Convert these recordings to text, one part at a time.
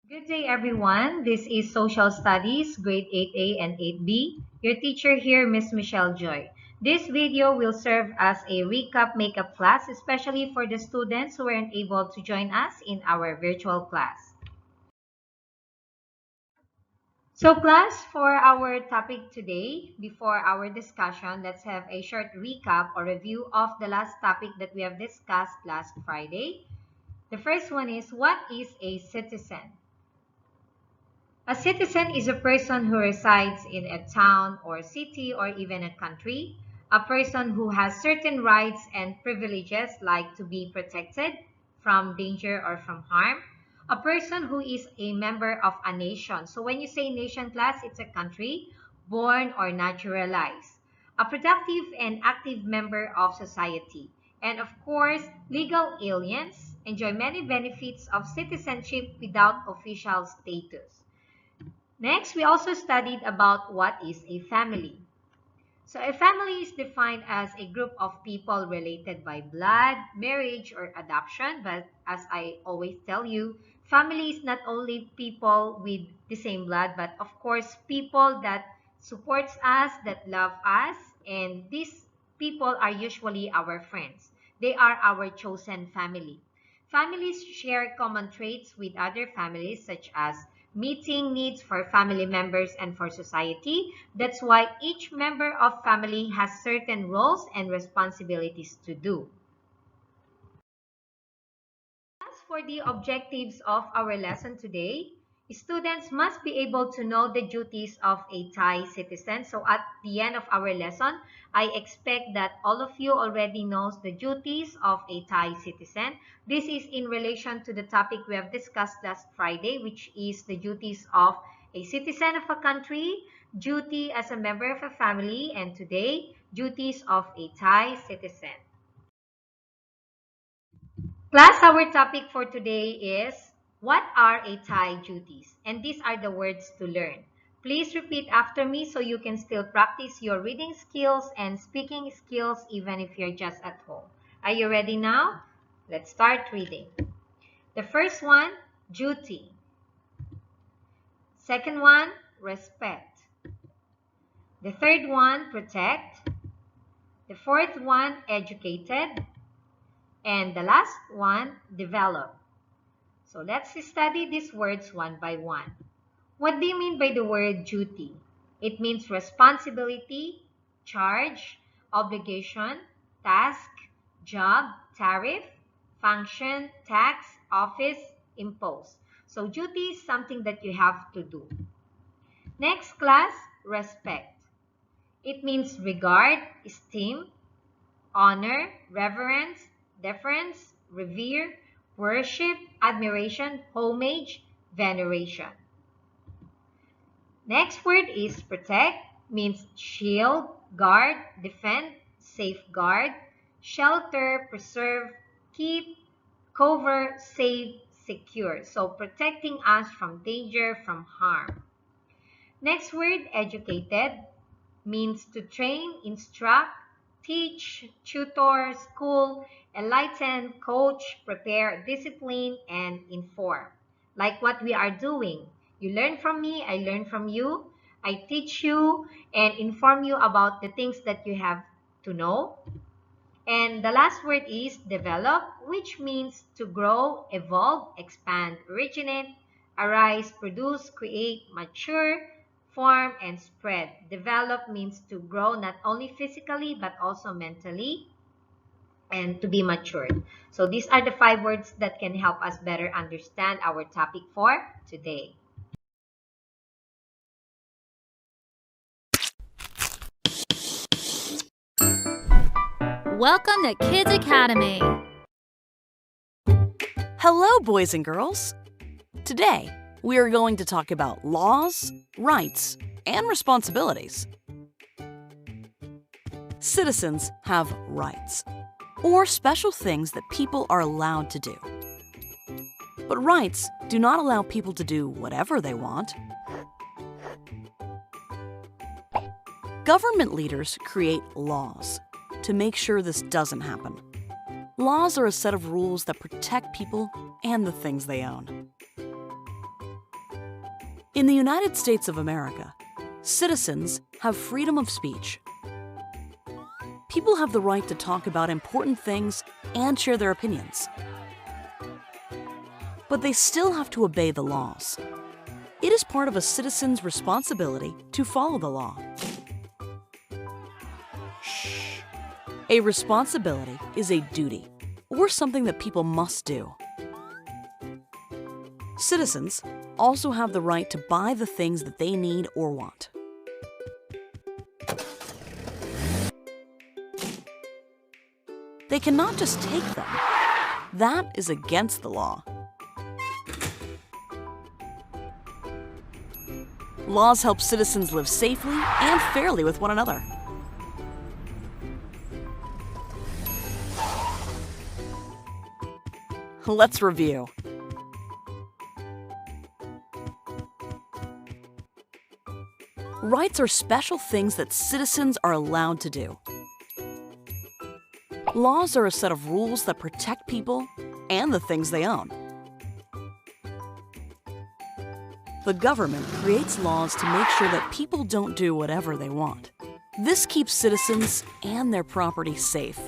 Good day, everyone. This is Social Studies, Grade 8A and 8B. Your teacher here, Miss Michelle Joy. This video will serve as a recap makeup class, especially for the students who weren't able to join us in our virtual class. So class, for our topic today, before our discussion, let's have a short recap or review of the last topic that we have discussed last Friday. The first one is, what is a citizen? A citizen is a person who resides in a town or city or even a country, a person who has certain rights and privileges like to be protected from danger or from harm, a person who is a member of a nation. So when you say nation class, it's a country, born or naturalized, a productive and active member of society. And of course, legal aliens enjoy many benefits of citizenship without official status. Next, we also studied about what is a family. So a family is defined as a group of people related by blood, marriage, or adoption. But as I always tell you, family is not only people with the same blood, but of course people that supports us, that love us, and these people are usually our friends. They are our chosen family. Families share common traits with other families such as meeting needs for family members and for society. That's why each member of family has certain roles and responsibilities to do. As for the objectives of our lesson today, students must be able to know the duties of a Thai citizen. So at the end of our lesson, I expect that all of you already knows the duties of a Thai citizen. This is in relation to the topic we have discussed last Friday, which is the duties of a citizen of a country, duty as a member of a family, and today, duties of a Thai citizen. Class, our topic for today is, what are a Thai duties? And these are the words to learn. Please repeat after me so you can still practice your reading skills and speaking skills even if you're just at home. Are you ready now? Let's start reading. The first one, duty. Second one, respect. The third one, protect. The fourth one, educated. And the last one, develop. So let's study these words one by one. What do you mean by the word duty? It means responsibility, charge, obligation, task, job, tariff, function, tax, office, impose. So duty is something that you have to do. Next class, respect. It means regard, esteem, honor, reverence, deference, revere, worship, admiration, homage, veneration. Next word is protect, means shield, guard, defend, safeguard, shelter, preserve, keep, cover, save, secure. So protecting us from danger, from harm. Next word, educated, means to train, instruct, teach, tutor, school, enlighten, coach, prepare, discipline, and inform. Like what we are doing. You learn from me, I learn from you, I teach you and inform you about the things that you have to know. And the last word is develop, which means to grow, evolve, expand, originate, arise, produce, create, mature, form, and spread. Develop means to grow not only physically but also mentally and to be matured. So these are the 5 words that can help us better understand our topic for today. Welcome to Kids Academy. Hello, boys and girls. Today, we are going to talk about laws, rights, and responsibilities. Citizens have rights, or special things that people are allowed to do. But rights do not allow people to do whatever they want. Government leaders create laws to make sure this doesn't happen. Laws are a set of rules that protect people and the things they own. In the United States of America, citizens have freedom of speech. People have the right to talk about important things and share their opinions. But they still have to obey the laws. It is part of a citizen's responsibility to follow the law. Shh. A responsibility is a duty, or something that people must do. Citizens also have the right to buy the things that they need or want. They cannot just take them. That is against the law. Laws help citizens live safely and fairly with one another. Let's review. Rights are special things that citizens are allowed to do. Laws are a set of rules that protect people and the things they own. The government creates laws to make sure that people don't do whatever they want. This keeps citizens and their property safe.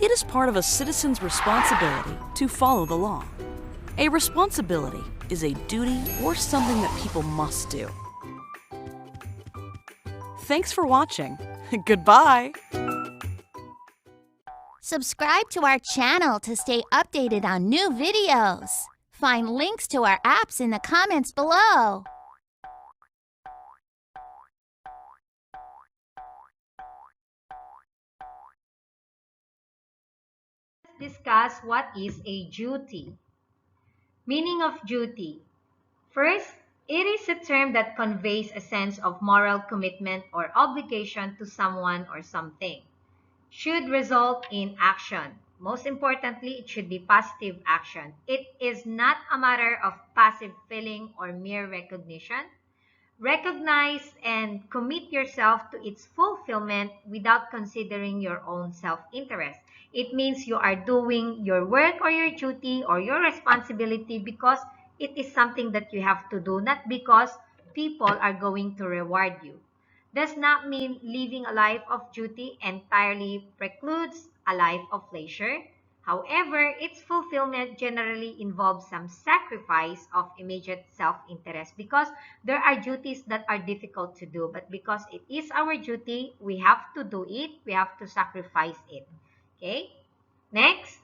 It is part of a citizen's responsibility to follow the law. A responsibility is a duty or something that people must do. Thanks for watching. Goodbye. Subscribe to our channel to stay updated on new videos. Find links to our apps in the comments below. Let's discuss what is a duty. Meaning of duty. First, it is a term that conveys a sense of moral commitment or obligation to someone or something. Should result in action. Most importantly, it should be positive action. It is not a matter of passive feeling or mere recognition. Recognize and commit yourself to its fulfillment without considering your own self-interest. It means you are doing your work or your duty or your responsibility because it is something that you have to do, not because people are going to reward you. Does not mean living a life of duty entirely precludes a life of leisure. However, its fulfillment generally involves some sacrifice of immediate self-interest because there are duties that are difficult to do, but because it is our duty, we have to do it, we have to sacrifice it. Okay? Next.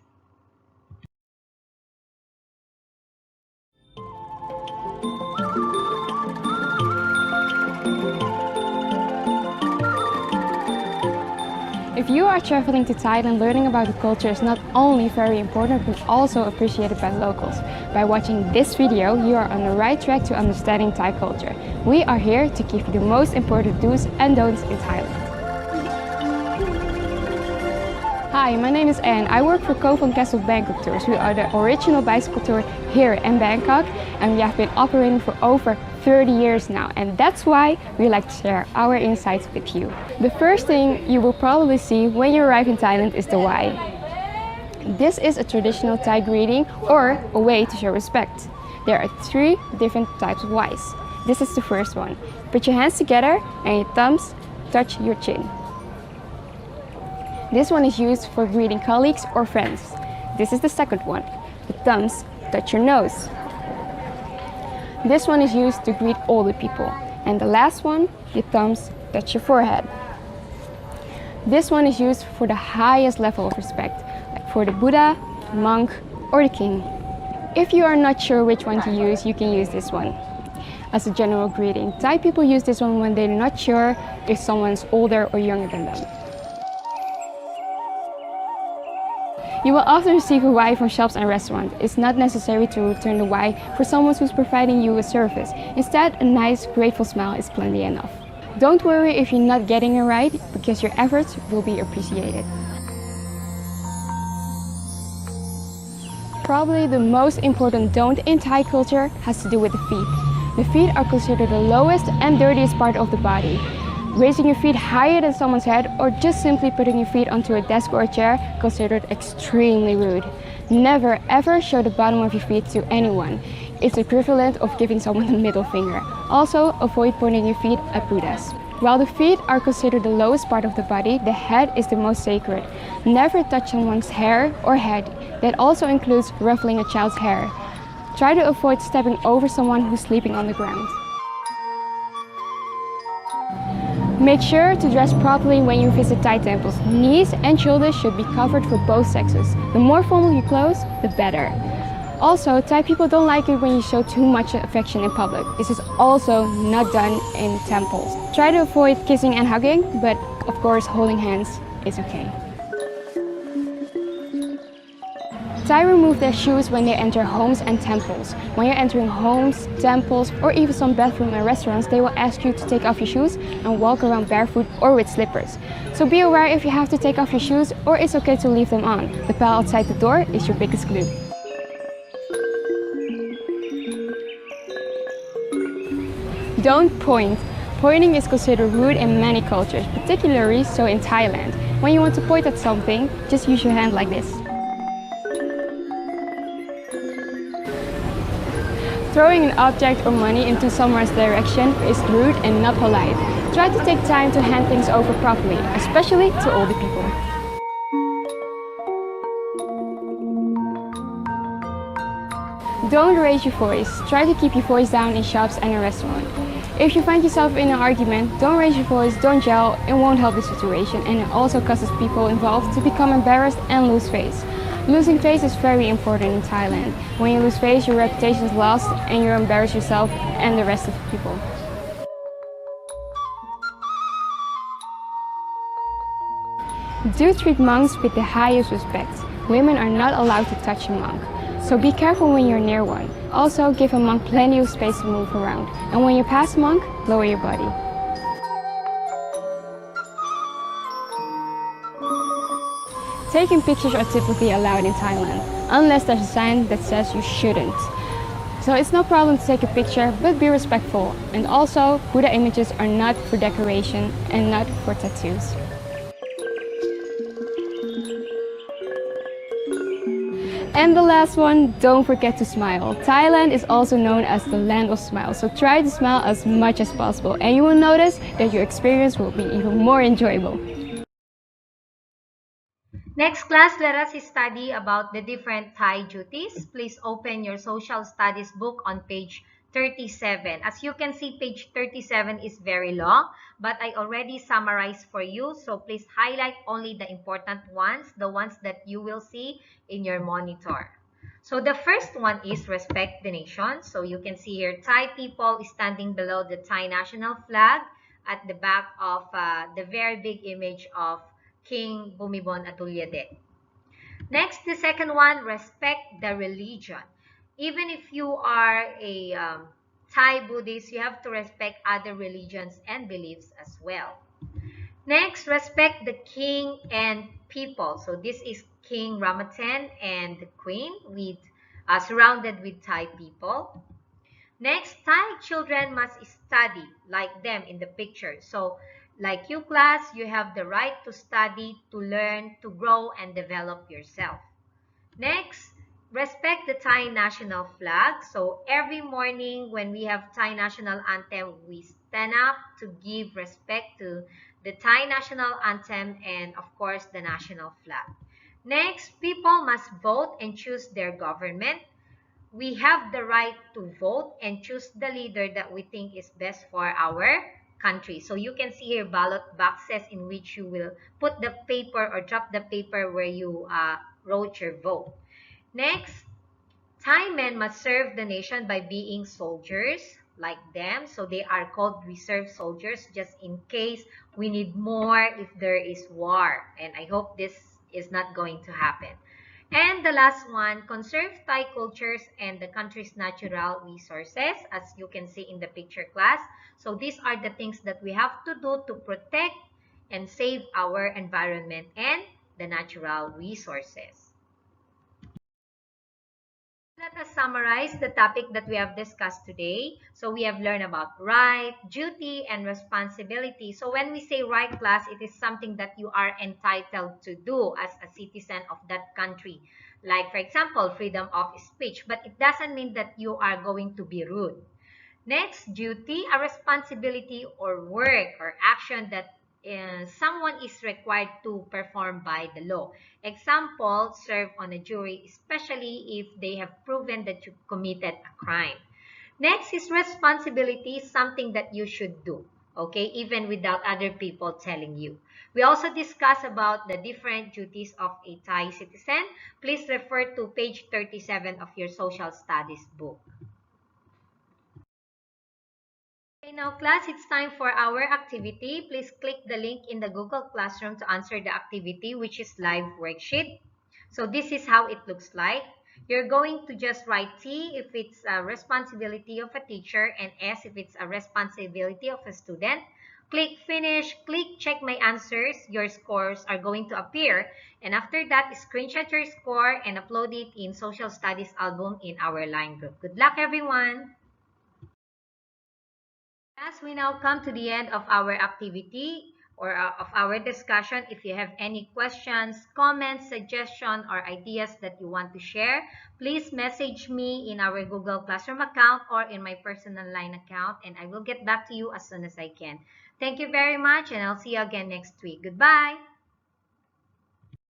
If you are traveling to Thailand, learning about the culture is not only very important but also appreciated by locals. By watching this video, you are on the right track to understanding Thai culture. We are here to give you the most important do's and don'ts in Thailand. Hi, my name is Anne. I work for Kovan Castle Bangkok Tours. We are the original bicycle tour here in Bangkok, and we have been operating for over 30 years now, and that's why we like to share our insights with you. The first thing you will probably see when you arrive in Thailand is the wai. This is a traditional Thai greeting or a way to show respect. There are 3 different types of wais. This is the first one. Put your hands together and your thumbs touch your chin. This one is used for greeting colleagues or friends. This is the second one. The thumbs touch your nose. This one is used to greet older people. And the last one, your thumbs touch your forehead. This one is used for the highest level of respect, like for the Buddha, monk, or the king. If you are not sure which one to use, you can use this one as a general greeting. Thai people use this one when they're not sure if someone's older or younger than them. You will often receive a wai from shops and restaurants. It's not necessary to return the wai for someone who's providing you a service. Instead, a nice, grateful smile is plenty enough. Don't worry if you're not getting it right, because your efforts will be appreciated. Probably the most important don't in Thai culture has to do with the feet. The feet are considered the lowest and dirtiest part of the body. Raising your feet higher than someone's head or just simply putting your feet onto a desk or a chair considered extremely rude. Never ever show the bottom of your feet to anyone. It's the equivalent of giving someone the middle finger. Also, avoid pointing your feet at Buddhas. While the feet are considered the lowest part of the body, the head is the most sacred. Never touch someone's hair or head. That also includes ruffling a child's hair. Try to avoid stepping over someone who's sleeping on the ground. Make sure to dress properly when you visit Thai temples. Knees and shoulders should be covered for both sexes. The more formal your clothes, the better. Also, Thai people don't like it when you show too much affection in public. This is also not done in temples. Try to avoid kissing and hugging, but of course holding hands is okay. Thai remove their shoes when they enter homes and temples. When you're entering homes, temples, or even some bathroom and restaurants, they will ask you to take off your shoes and walk around barefoot or with slippers. So be aware if you have to take off your shoes, or it's okay to leave them on. The pal outside the door is your biggest glue. Don't point. Pointing is considered rude in many cultures, particularly so in Thailand. When you want to point at something, just use your hand like this. Throwing an object or money into someone's direction is rude and not polite. Try to take time to hand things over properly, especially to older people. Don't raise your voice. Try to keep your voice down in shops and in restaurants. If you find yourself in an argument, don't raise your voice, don't yell, it won't help the situation, and it also causes people involved to become embarrassed and lose face. Losing face is very important in Thailand. When you lose face, your reputation is lost and you embarrass yourself and the rest of the people. Do treat monks with the highest respect. Women are not allowed to touch a monk, so be careful when you're near one. Also, give a monk plenty of space to move around, and when you pass a monk, lower your body. Taking pictures are typically allowed in Thailand, unless there's a sign that says you shouldn't. So it's no problem to take a picture, but be respectful. And also, Buddha images are not for decoration and not for tattoos. And the last one, don't forget to smile. Thailand is also known as the land of smiles, so try to smile as much as possible, and you will notice that your experience will be even more enjoyable. Next class, let us study about the different Thai duties. Please open your social studies book on page 37. As you can see, page 37 is very long, but I already summarized for you. So please highlight only the important ones, the ones that you will see in your monitor. So the first one is respect the nation. So you can see here Thai people standing below the Thai national flag at the back of the very big image of King Bhumibol Adulyadej. Next, the second one, respect the religion. Even if you are a Thai Buddhist, you have to respect other religions and beliefs as well. Next, respect the king and people. So this is King Ramaten and the queen surrounded with Thai people. Next, Thai children must study like them in the picture. So like you class, you have the right to study, to learn, to grow, and develop yourself. Next, respect the Thai national flag. So every morning when we have Thai national anthem, we stand up to give respect to the Thai national anthem and of course the national flag. Next, people must vote and choose their government. We have the right to vote and choose the leader that we think is best for our country. So you can see here ballot boxes in which you will put the paper or drop the paper where you wrote your vote. Next, Thai men must serve the nation by being soldiers like them. So they are called reserve soldiers just in case we need more if there is war. And I hope this is not going to happen. And the last one, conserve Thai cultures and the country's natural resources, as you can see in the picture class. So these are the things that we have to do to protect and save our environment and the natural resources. Let us summarize the topic that we have discussed today. So we have learned about right, duty, and responsibility. So when we say right class, it is something that you are entitled to do as a citizen of that country. Like, for example, freedom of speech, but it doesn't mean that you are going to be rude. Next, duty, a responsibility or work or action that someone is required to perform by the law. Example, serve on a jury, especially if they have proven that you committed a crime. Next is responsibility, something that you should do, okay, even without other people telling you. We also discuss about the different duties of a Thai citizen. Please refer to page 37 of your social studies book. Okay, now class, it's time for our activity. Please click the link in the Google Classroom to answer the activity, which is live worksheet. So this is how it looks like. You're going to just write T if it's a responsibility of a teacher and S if it's a responsibility of a student. Click finish, click check my answers. Your scores are going to appear. And after that, screenshot your score and upload it in Social Studies album in our line group. Good luck, everyone! As we now come to the end of our activity or of our discussion, if you have any questions, comments, suggestions, or ideas that you want to share, please message me in our Google Classroom account or in my personal line account, and I will get back to you as soon as I can. Thank you very much, and I'll see you again next week. Goodbye!